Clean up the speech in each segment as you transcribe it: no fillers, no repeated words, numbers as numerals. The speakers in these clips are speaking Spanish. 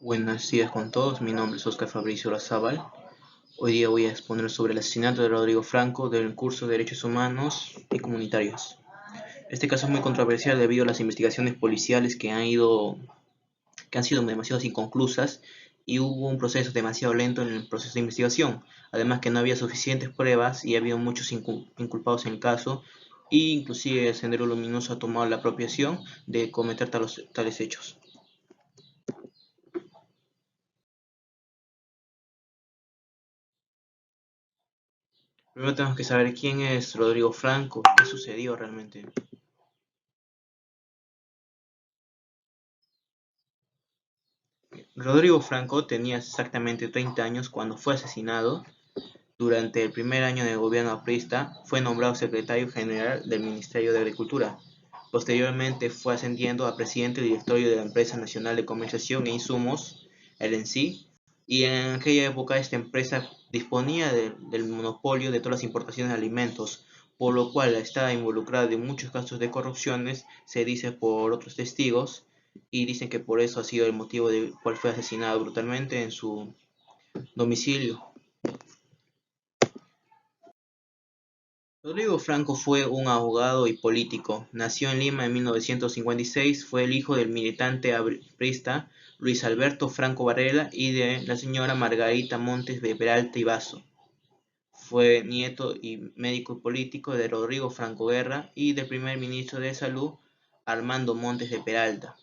Buenos días con todos, mi nombre es Oscar Fabricio Olazábal. Hoy día voy a exponer sobre el asesinato de Rodrigo Franco del curso de Derechos Humanos y Comunitarios. Este caso es muy controversial debido a las investigaciones policiales que han sido demasiado inconclusas y hubo un proceso demasiado lento en el proceso de investigación. Además que no había suficientes pruebas y ha habido muchos inculpados en el caso e inclusive el Sendero Luminoso ha tomado la apropiación de cometer tales hechos. Primero tenemos que saber quién es Rodrigo Franco, qué sucedió realmente. Rodrigo Franco tenía exactamente 30 años cuando fue asesinado. Durante el primer año del gobierno aprista, fue nombrado secretario general del Ministerio de Agricultura. Posteriormente fue ascendiendo a presidente directorio de la Empresa Nacional de Comercialización e Insumos, el ENSI, y en aquella época esta empresa disponía del monopolio de todas las importaciones de alimentos, por lo cual estaba involucrada en muchos casos de corrupciones, se dice por otros testigos, y dicen que por eso ha sido el motivo de cual fue asesinado brutalmente en su domicilio. Rodrigo Franco fue un abogado y político. Nació en Lima en 1956, fue el hijo del militante aprista Luis Alberto Franco Varela y de la señora Margarita Montes de Peralta y Basso. Fue nieto y médico y político de Rodrigo Franco Guerra y del primer ministro de Salud Armando Montes de Peralta.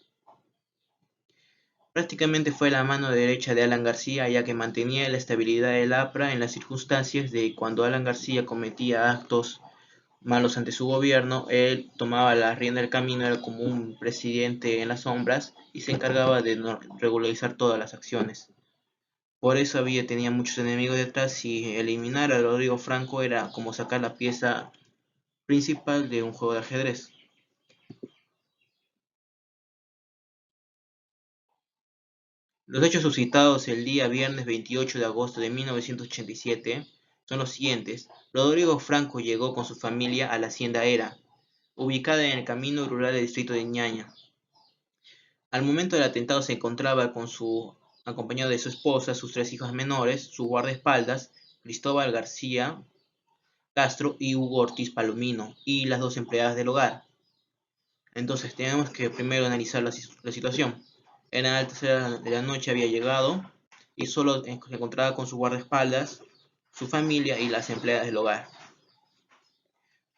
Prácticamente fue la mano derecha de Alan García, ya que mantenía la estabilidad del APRA en las circunstancias de cuando Alan García cometía actos malos ante su gobierno. Él tomaba la rienda del camino, era como un presidente en las sombras y se encargaba de regularizar todas las acciones. Por eso tenía muchos enemigos detrás y eliminar a Rodrigo Franco era como sacar la pieza principal de un juego de ajedrez. Los hechos suscitados el día viernes 28 de agosto de 1987 son los siguientes. Rodrigo Franco llegó con su familia a la Hacienda Era, ubicada en el camino rural del distrito de Ñaña. Al momento del atentado se encontraba acompañado de su esposa, sus tres hijas menores, su guardaespaldas, Cristóbal García Castro y Hugo Ortiz Palomino, y las dos empleadas del hogar. Entonces tenemos que primero analizar la situación. En la alta hora de la noche había llegado y solo se encontraba con su guardaespaldas, su familia y las empleadas del hogar.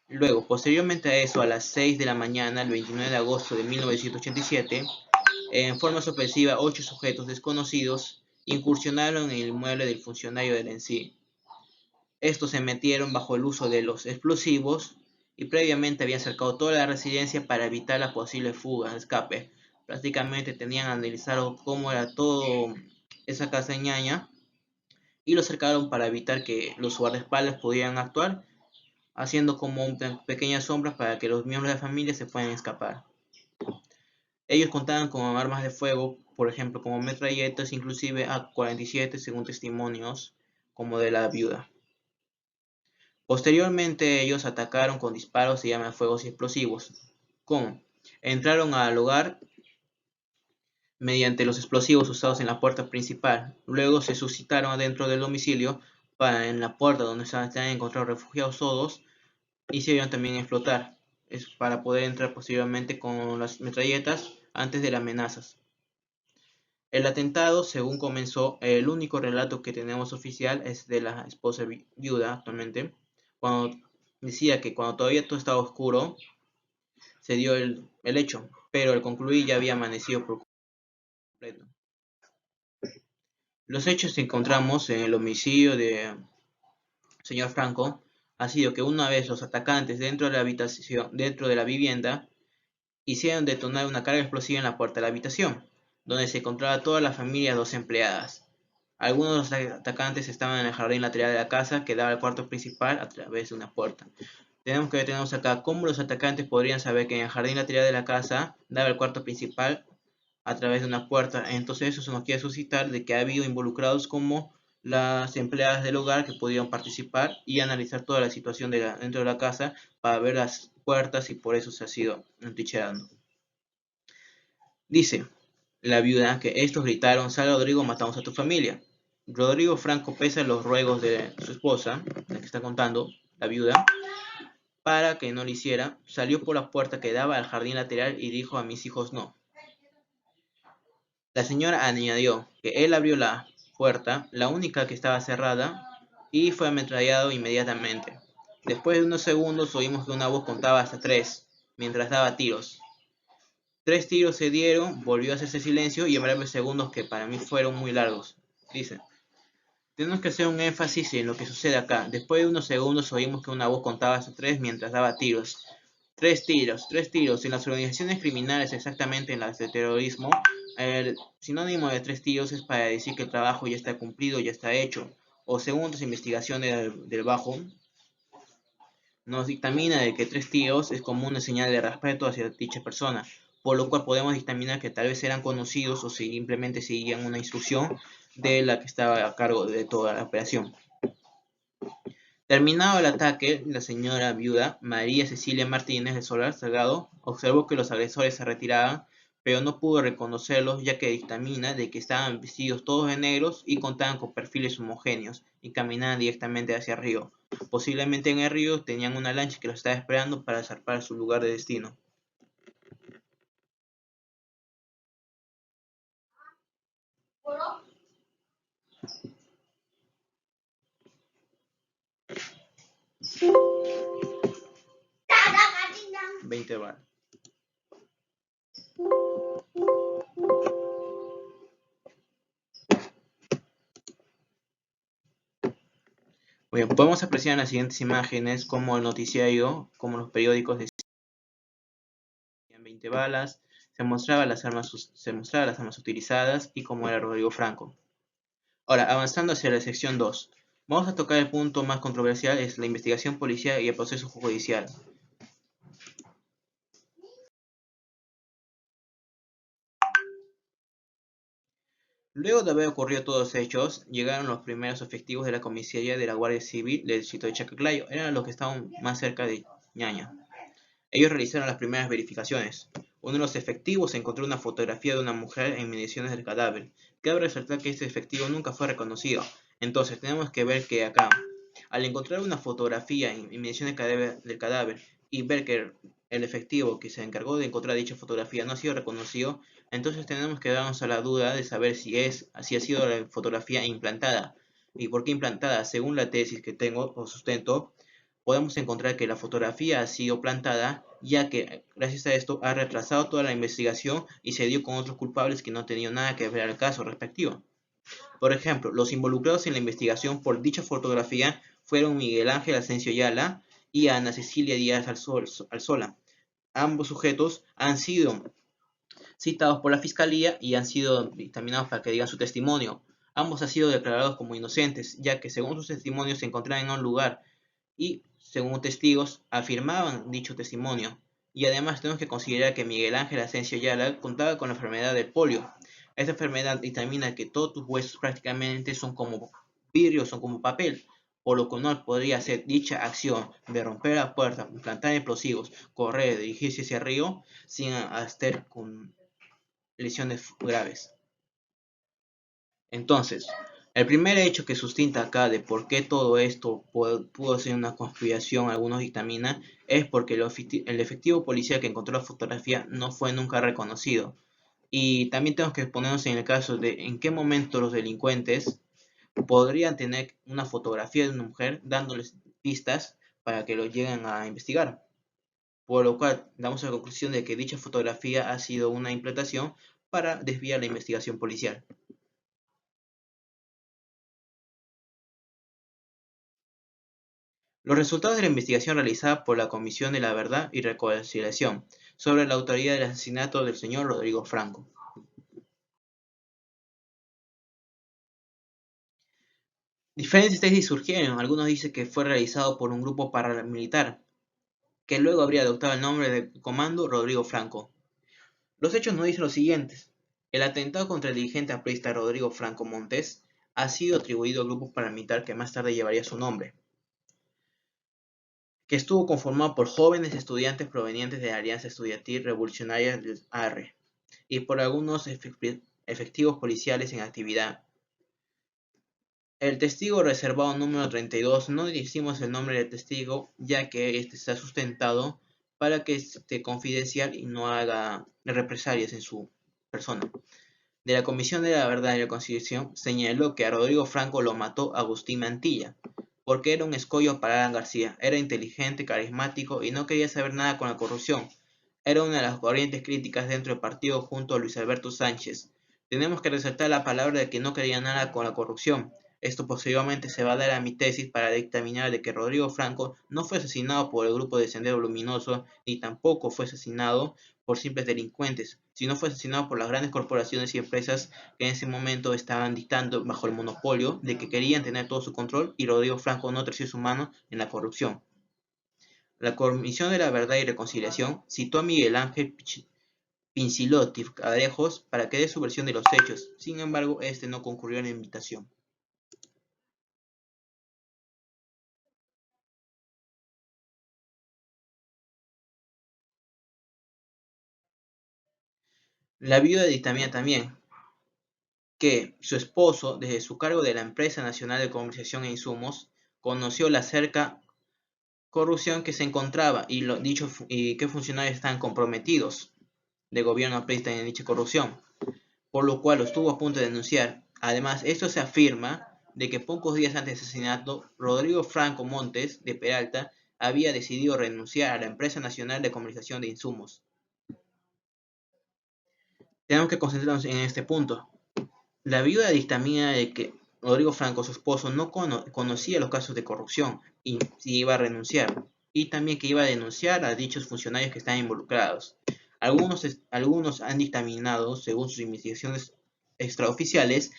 Luego, posteriormente a eso, a las 6 de la mañana, el 29 de agosto de 1987, en forma sorpresiva, 8 sujetos desconocidos incursionaron en el inmueble del funcionario del ENSI. Estos se metieron bajo el uso de los explosivos y previamente habían cercado toda la residencia para evitar la posible fuga, escape. Prácticamente tenían analizado cómo era todo esa casa de Ñaña y lo cercaron para evitar que los guardaespaldas pudieran actuar, haciendo como pequeñas sombras para que los miembros de la familia se puedan escapar. Ellos contaban con armas de fuego, por ejemplo, como metralletas, inclusive AK-47, según testimonios como de la viuda. Posteriormente, ellos atacaron con disparos de fuegos y explosivos. ¿Cómo? Entraron al hogar mediante los explosivos usados en la puerta principal. Luego se suscitaron adentro del domicilio en la puerta donde se han encontrado refugiados todos, hicieron también explotar. Es para poder entrar posteriormente con las metralletas antes de las amenazas. El atentado, según comenzó, el único relato que tenemos oficial es de la esposa viuda actualmente, cuando decía que cuando todavía todo estaba oscuro, se dio el hecho, pero al concluir ya había amanecido por completo. Los hechos que encontramos en el homicidio de señor Franco ha sido que una vez los atacantes dentro de la habitación, dentro de la vivienda, hicieron detonar una carga explosiva en la puerta de la habitación, donde se encontraba toda la familia de dos empleadas. Algunos de los atacantes estaban en el jardín lateral de la casa que daba al cuarto principal a través de una puerta. Tenemos que detenernos acá cómo los atacantes podrían saber que en el jardín lateral de la casa daba el cuarto principal a través de una puerta. Entonces eso nos quiere suscitar de que ha habido involucrados como las empleadas del hogar que pudieron participar y analizar toda la situación dentro de la casa para ver las puertas y por eso se ha sido entrincherando. Dice, la viuda que estos gritaron: «Sal, Rodrigo, matamos a tu familia». Rodrigo Franco, pese a los ruegos de su esposa, la que está contando, la viuda, para que no lo hiciera, salió por la puerta que daba al jardín lateral y dijo: «A mis hijos no». La señora añadió que él abrió la puerta, la única que estaba cerrada, y fue ametrallado inmediatamente. Después de unos segundos oímos que una voz contaba hasta 3, mientras daba tiros. 3 tiros se dieron, volvió a hacerse silencio y en breves segundos que para mí fueron muy largos. Dice: «Tenemos que hacer un énfasis en lo que sucede acá. Después de unos segundos oímos que una voz contaba hasta 3 mientras daba tiros. 3 tiros, 3 tiros. En las organizaciones criminales, exactamente en las de terrorismo, el sinónimo de 3 tiros es para decir que el trabajo ya está cumplido, ya está hecho. O según las investigaciones del Bajo, nos dictamina de que 3 tiros es como una señal de respeto hacia dicha persona, por lo cual podemos dictaminar que tal vez eran conocidos o simplemente seguían una instrucción de la que estaba a cargo de toda la operación. Terminado el ataque, la señora viuda María Cecilia Martínez de Solar Salgado observó que los agresores se retiraban, pero no pudo reconocerlos, ya que dictamina de que estaban vestidos todos de negros y contaban con perfiles homogéneos y caminaban directamente hacia el río. Posiblemente en el río tenían una lancha que los estaba esperando para zarpar a su lugar de destino. Veinte balas. Bien, podemos apreciar en las siguientes imágenes cómo el noticiario, como los periódicos decían 20 balas, se mostraban las armas utilizadas y cómo era Rodrigo Franco. Ahora, avanzando hacia la sección 2, vamos a tocar el punto más controversial, es la investigación policial y el proceso judicial. Luego de haber ocurrido todos los hechos, llegaron los primeros efectivos de la comisaría de la Guardia Civil del distrito de Chaclayo. Eran los que estaban más cerca de Ñaña. Ellos realizaron las primeras verificaciones. Uno de los efectivos encontró una fotografía de una mujer en inmediaciones del cadáver. Cabe resaltar que este efectivo nunca fue reconocido. Entonces tenemos que ver que acá, al encontrar una fotografía en inmediaciones del cadáver y ver que el efectivo que se encargó de encontrar dicha fotografía no ha sido reconocido, entonces tenemos que darnos a la duda de saber si ha sido la fotografía implantada. ¿Y por qué implantada? Según la tesis que tengo o sustento, podemos encontrar que la fotografía ha sido plantada, ya que gracias a esto ha retrasado toda la investigación y se dio con otros culpables que no tenían nada que ver al caso respectivo. Por ejemplo, los involucrados en la investigación por dicha fotografía fueron Miguel Ángel Asensio Ayala y Ana Cecilia Díaz Alzola. Ambos sujetos han sido citados por la fiscalía y han sido dictaminados para que digan su testimonio. Ambos han sido declarados como inocentes, ya que según sus testimonios se encontraban en un lugar y, según testigos, afirmaban dicho testimonio. Y además tenemos que considerar que Miguel Ángel Asensio Ayala contaba con la enfermedad del polio. Esta enfermedad determina que todos tus huesos prácticamente son como vidrio, son como papel, por lo que no podría hacer dicha acción de romper la puerta, plantar explosivos, correr, dirigirse hacia el río, sin estar con lesiones graves. Entonces, el primer hecho que sustenta acá de por qué todo esto pudo ser una conspiración, algunos dictaminan, es porque el efectivo policial que encontró la fotografía no fue nunca reconocido. Y también tenemos que ponernos en el caso de en qué momento los delincuentes podrían tener una fotografía de una mujer dándoles pistas para que lo lleguen a investigar. Por lo cual damos la conclusión de que dicha fotografía ha sido una implantación para desviar la investigación policial. Los resultados de la investigación realizada por la Comisión de la Verdad y Reconciliación sobre la autoría del asesinato del señor Rodrigo Franco. Diferentes tesis surgieron. Algunos dicen que fue realizado por un grupo paramilitar, que luego habría adoptado el nombre de Comando Rodrigo Franco. Los hechos nos dicen lo siguiente. El atentado contra el dirigente aprista Rodrigo Franco Montes ha sido atribuido al grupo paramilitar que más tarde llevaría su nombre, que estuvo conformado por jóvenes estudiantes provenientes de la Alianza Estudiantil Revolucionaria del AR, y por algunos efectivos policiales en actividad. El testigo reservado número 32, no decimos el nombre del testigo, ya que este está sustentado para que esté confidencial y no haga represalias en su persona. De la Comisión de la Verdad y Reconciliación señaló que a Rodrigo Franco lo mató Agustín Mantilla, porque era un escollo para Alan García, era inteligente, carismático y no quería saber nada con la corrupción. Era una de las corrientes críticas dentro del partido junto a Luis Alberto Sánchez. Tenemos que resaltar la palabra de que no quería nada con la corrupción. Esto posteriormente se va a dar a mi tesis para dictaminar de que Rodrigo Franco no fue asesinado por el grupo de Sendero Luminoso, ni tampoco fue asesinado por simples delincuentes, sino fue asesinado por las grandes corporaciones y empresas que en ese momento estaban dictando bajo el monopolio de que querían tener todo su control y Rodrigo Franco no terció su mano en la corrupción. La Comisión de la Verdad y Reconciliación citó a Miguel Ángel Pincilotti Cadejos para que dé su versión de los hechos, sin embargo, este no concurrió a la invitación. La viuda dictamina también que su esposo, desde su cargo de la Empresa Nacional de Comercialización e Insumos, conoció la cerca corrupción que se encontraba y que funcionarios estaban comprometidos de gobierno aprista en dicha corrupción, por lo cual lo estuvo a punto de denunciar. Además, esto se afirma de que pocos días antes del asesinato, Rodrigo Franco Montes de Peralta había decidido renunciar a la Empresa Nacional de Comercialización de Insumos. Tenemos que concentrarnos en este punto. La viuda dictamina de que Rodrigo Franco, su esposo, no conocía los casos de corrupción y si iba a renunciar, y también que iba a denunciar a dichos funcionarios que están involucrados. Algunos han dictaminado, según sus investigaciones extraoficiales,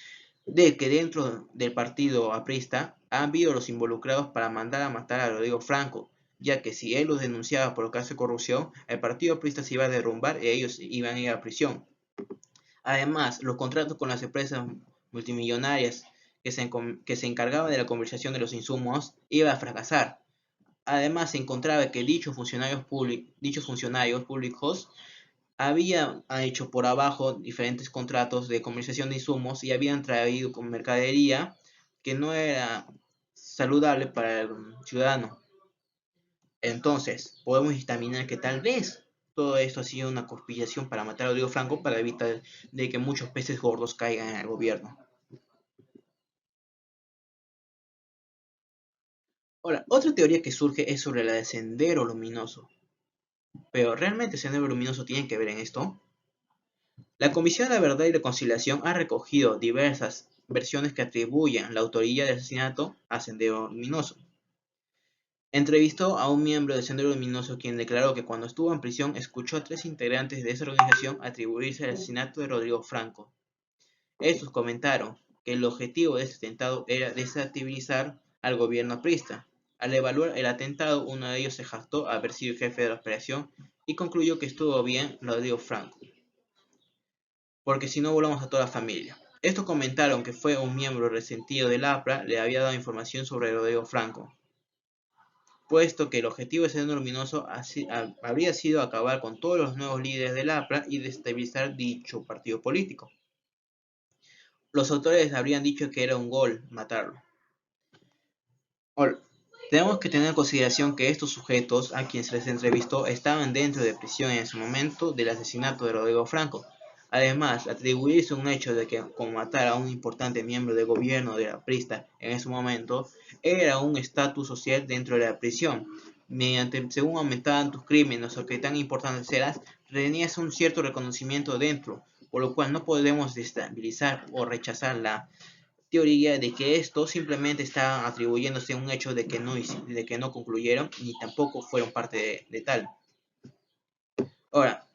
de que dentro del partido aprista han habido los involucrados para mandar a matar a Rodrigo Franco, ya que si él los denunciaba por el caso de corrupción, el partido aprista se iba a derrumbar y ellos iban a ir a prisión. Además, los contratos con las empresas multimillonarias que se encargaban de la comercialización de los insumos iban a fracasar. Además, se encontraba que dichos funcionarios públicos habían hecho por abajo diferentes contratos de comercialización de insumos y habían traído con mercadería que no era saludable para el ciudadano. Entonces, podemos dictaminar que tal vez todo esto ha sido una conspiración para matar a Rodrigo Franco para evitar de que muchos peces gordos caigan en el gobierno. Ahora, otra teoría que surge es sobre la de Sendero Luminoso. Pero, ¿realmente Sendero Luminoso tiene que ver en esto? La Comisión de la Verdad y Reconciliación ha recogido diversas versiones que atribuyen la autoría del asesinato a Sendero Luminoso. Entrevistó a un miembro de Sendero Luminoso quien declaró que cuando estuvo en prisión escuchó a 3 integrantes de esa organización atribuirse el asesinato de Rodrigo Franco. Estos comentaron que el objetivo de este atentado era desestabilizar al gobierno aprista. Al evaluar el atentado, uno de ellos se jactó a haber sido el jefe de la operación y concluyó que estuvo bien Rodrigo Franco, porque si no volvamos a toda la familia. Estos comentaron que fue un miembro resentido del APRA le había dado información sobre Rodrigo Franco, puesto que el objetivo de Sendero Luminoso habría sido acabar con todos los nuevos líderes del APRA y desestabilizar dicho partido político. Los autores habrían dicho que era un gol matarlo. Ahora, tenemos que tener en consideración que estos sujetos a quienes se les entrevistó estaban dentro de prisión en ese momento del asesinato de Rodrigo Franco. Además, atribuirse un hecho de que como matar a un importante miembro del gobierno de la Prista en ese momento era un estatus social dentro de la prisión. Según aumentaban tus crímenes o que tan importantes eras, tenías un cierto reconocimiento dentro, por lo cual no podemos destabilizar o rechazar la teoría de que esto simplemente está atribuyéndose a un hecho de que no concluyeron ni tampoco fueron parte de tal. Ahora,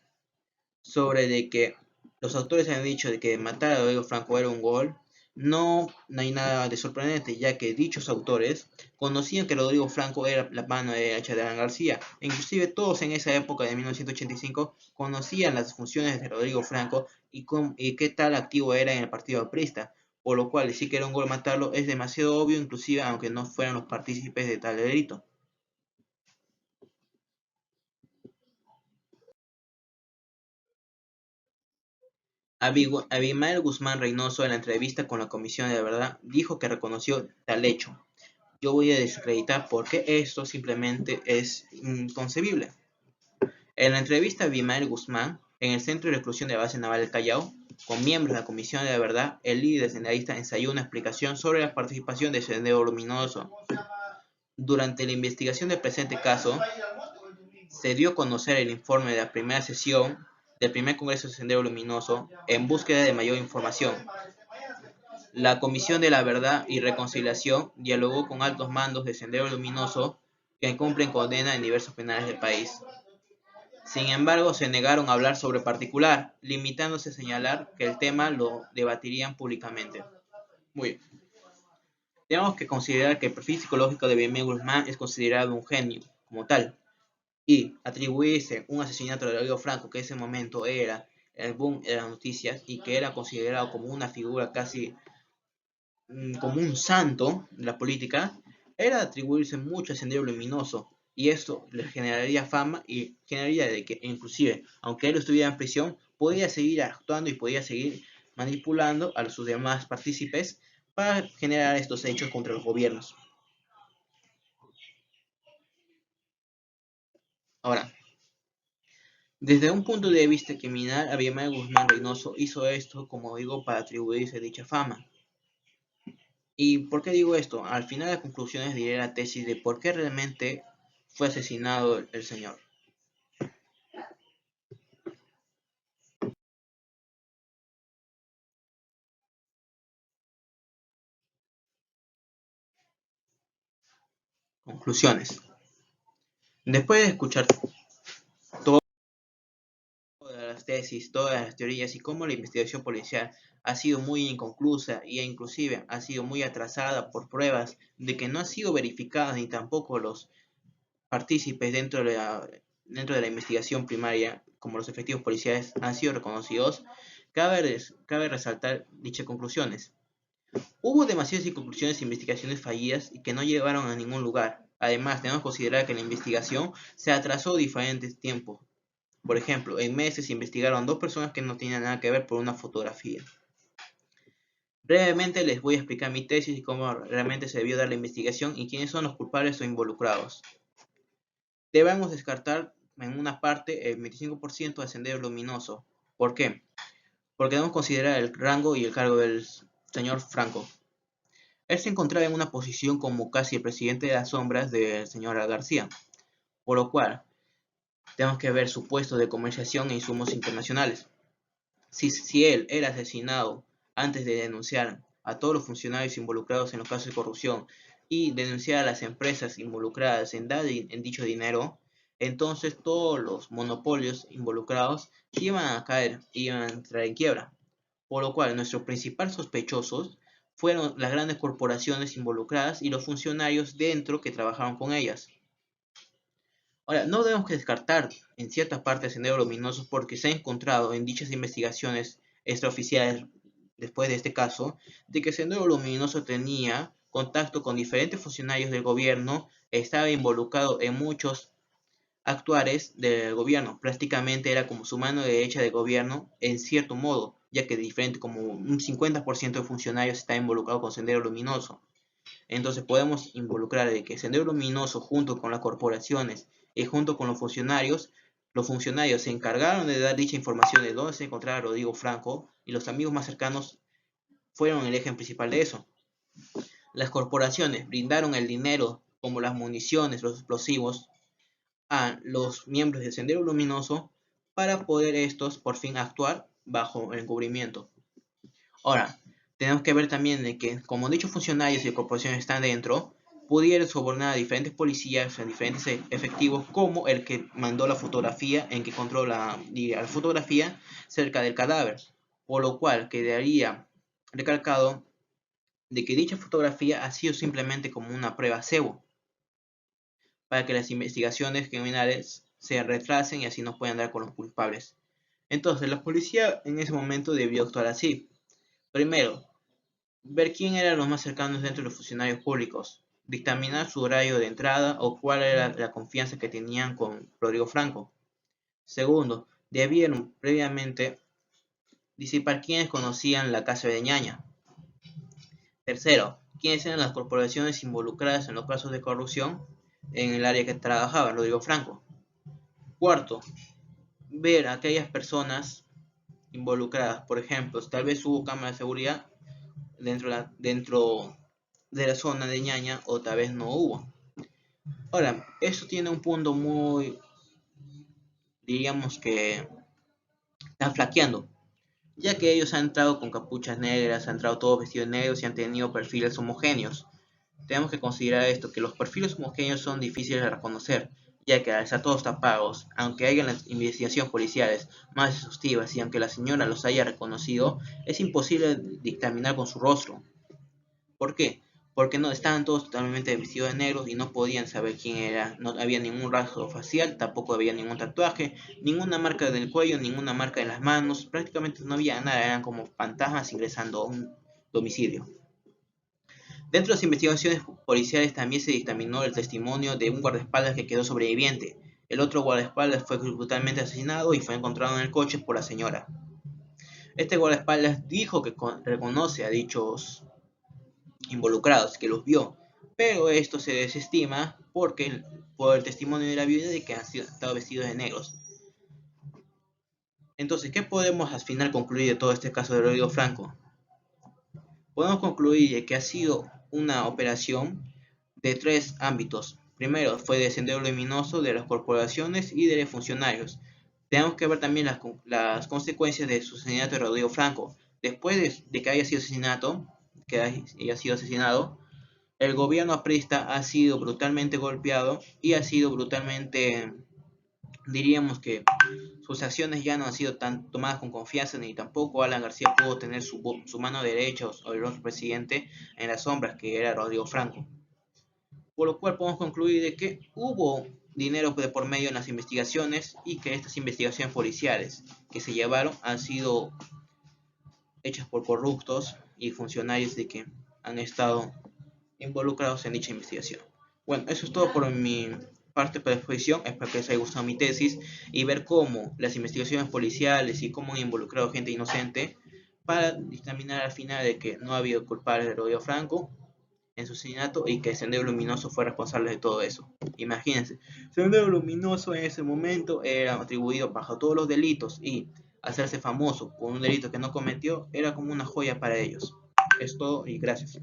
sobre de que los autores han dicho de que matar a Rodrigo Franco era un gol, no hay nada de sorprendente, ya que dichos autores conocían que Rodrigo Franco era la mano derecha de Alan García. E inclusive todos en esa época de 1985 conocían las funciones de Rodrigo Franco y qué tal activo era en el partido aprista, por lo cual decir que era un gol matarlo es demasiado obvio, inclusive aunque no fueran los partícipes de tal delito. Abimael Guzmán Reynoso, en la entrevista con la Comisión de la Verdad, dijo que reconoció tal hecho. Yo voy a desacreditar porque esto simplemente es inconcebible. En la entrevista a Abimael Guzmán, en el Centro de Reclusión de la Base Naval del Callao, con miembros de la Comisión de la Verdad, el líder senderista ensayó una explicación sobre la participación de Sendero Luminoso. Durante la investigación del presente caso, se dio a conocer el informe de la primera sesión del primer Congreso de Sendero Luminoso en búsqueda de mayor información. La Comisión de la Verdad y Reconciliación dialogó con altos mandos de Sendero Luminoso que cumplen condena en diversos penales del país. Sin embargo, se negaron a hablar sobre particular, limitándose a señalar que el tema lo debatirían públicamente. Muy bien. Tenemos que considerar que el perfil psicológico de Abimael Guzmán es considerado un genio, como tal, y atribuirse un asesinato de Rodrigo Franco, que en ese momento era el boom de las noticias y que era considerado como una figura casi como un santo de la política, era atribuirse mucho al Sendero Luminoso, y esto le generaría fama y generaría de que inclusive, aunque él estuviera en prisión, podía seguir actuando y podía seguir manipulando a sus demás partícipes para generar estos hechos contra los gobiernos. Ahora, desde un punto de vista criminal, Abimael Guzmán Reynoso hizo esto, como digo, para atribuirse dicha fama. ¿Y por qué digo esto? Al final de conclusiones diré la tesis de por qué realmente fue asesinado el señor. Conclusiones. Después de escuchar todas las tesis, todas las teorías y cómo la investigación policial ha sido muy inconclusa e inclusive ha sido muy atrasada por pruebas de que no ha sido verificada ni tampoco los partícipes dentro de la investigación primaria, como los efectivos policiales, han sido reconocidos, cabe resaltar dichas conclusiones. Hubo demasiadas inconclusiones e investigaciones fallidas y que no llevaron a ningún lugar. Además, tenemos que considerar que la investigación se atrasó diferentes tiempos. Por ejemplo, en meses se investigaron dos personas que no tenían nada que ver por una fotografía. Brevemente les voy a explicar mi tesis y cómo realmente se debió dar la investigación y quiénes son los culpables o involucrados. Debemos descartar en una parte el 25% de Sendero Luminoso. ¿Por qué? Porque debemos considerar el rango y el cargo del señor Franco. Él se encontraba en una posición como casi el presidente de las sombras del señor García, por lo cual tenemos que ver su puesto de comercialización e insumos internacionales. Si él era asesinado antes de denunciar a todos los funcionarios involucrados en los casos de corrupción y denunciar a las empresas involucradas en dar en dicho dinero, entonces todos los monopolios involucrados iban a caer, iban a entrar en quiebra. Por lo cual, nuestros principales sospechosos fueron las grandes corporaciones involucradas y los funcionarios dentro que trabajaron con ellas. Ahora, no debemos que descartar en ciertas partes Sendero Luminoso porque se ha encontrado en dichas investigaciones extraoficiales después de este caso, de que Sendero Luminoso tenía contacto con diferentes funcionarios del gobierno, estaba involucrado en muchos actuares del gobierno, prácticamente era como su mano derecha del gobierno en cierto modo, ya que diferente como un 50% de funcionarios está involucrado con Sendero Luminoso. Entonces podemos involucrar de que Sendero Luminoso junto con las corporaciones y junto con los funcionarios se encargaron de dar dicha información de dónde se encontraba Rodrigo Franco y los amigos más cercanos fueron el eje principal de eso. Las corporaciones brindaron el dinero como las municiones, los explosivos a los miembros del Sendero Luminoso para poder estos por fin actuar bajo el encubrimiento. Ahora, tenemos que ver también de que, como dichos funcionarios y corporaciones están dentro, pudieron sobornar a diferentes policías, a diferentes efectivos, como el que mandó la fotografía en que encontró la fotografía cerca del cadáver, por lo cual quedaría recalcado de que dicha fotografía ha sido simplemente como una prueba cebo para que las investigaciones criminales se retrasen y así no puedan dar con los culpables. Entonces, la policía en ese momento debió actuar así. Primero, ver quién eran los más cercanos dentro de los funcionarios públicos, dictaminar su horario de entrada o cuál era la confianza que tenían con Rodrigo Franco. Segundo, debieron previamente disipar quiénes conocían la casa de Ñaña. Tercero, quiénes eran las corporaciones involucradas en los casos de corrupción en el área que trabajaba Rodrigo Franco. Cuarto, ver a aquellas personas involucradas. Por ejemplo, tal vez hubo cámara de seguridad dentro de la zona de Ñaña o tal vez no hubo. Ahora, eso tiene un punto muy, diríamos que están flaqueando, ya que ellos han entrado con capuchas negras, han entrado todos vestidos negros y han tenido perfiles homogéneos. Tenemos que considerar esto, que los perfiles homogéneos son difíciles de reconocer, ya que al estar todos tapados, aunque hayan las investigaciones policiales más exhaustivas y aunque la señora los haya reconocido, es imposible dictaminar con su rostro. ¿Por qué? Porque no estaban todos totalmente vestidos de negro y no podían saber quién era, no había ningún rasgo facial, tampoco había ningún tatuaje, ninguna marca del cuello, ninguna marca en las manos, prácticamente no había nada, eran como fantasmas ingresando a un domicilio. Dentro de las investigaciones policiales también se dictaminó el testimonio de un guardaespaldas que quedó sobreviviente. El otro guardaespaldas fue brutalmente asesinado y fue encontrado en el coche por la señora. Este guardaespaldas dijo que reconoce a dichos involucrados, que los vio, pero esto se desestima porque por el testimonio de la viuda de que han estado vestidos de negros. Entonces, ¿qué podemos al final concluir de todo este caso de Rodrigo Franco? Podemos concluir que ha sido una operación de tres ámbitos. Primero, fue de sendero luminoso de las corporaciones y de los funcionarios. Tenemos que ver también las consecuencias de su asesinato de Rodrigo Franco. Después de que haya sido asesinado, el gobierno aprista ha sido brutalmente golpeado y ha sido brutalmente, diríamos que sus acciones ya no han sido tan tomadas con confianza, ni tampoco Alan García pudo tener su mano derecha o el otro presidente en las sombras, que era Rodrigo Franco. Por lo cual podemos concluir de que hubo dinero de por medio en las investigaciones y que estas investigaciones policiales que se llevaron han sido hechas por corruptos y funcionarios de que han estado involucrados en dicha investigación. Bueno, eso es todo por mi parte de exposición. Espero que les haya gustado mi tesis y ver cómo las investigaciones policiales y cómo han involucrado gente inocente para dictaminar al final de que no ha habido culpables de Rodrigo Franco en su asesinato y que Sendero Luminoso fue responsable de todo eso. Imagínense, Sendero Luminoso en ese momento era atribuido bajo todos los delitos y hacerse famoso por un delito que no cometió era como una joya para ellos. Es todo y gracias.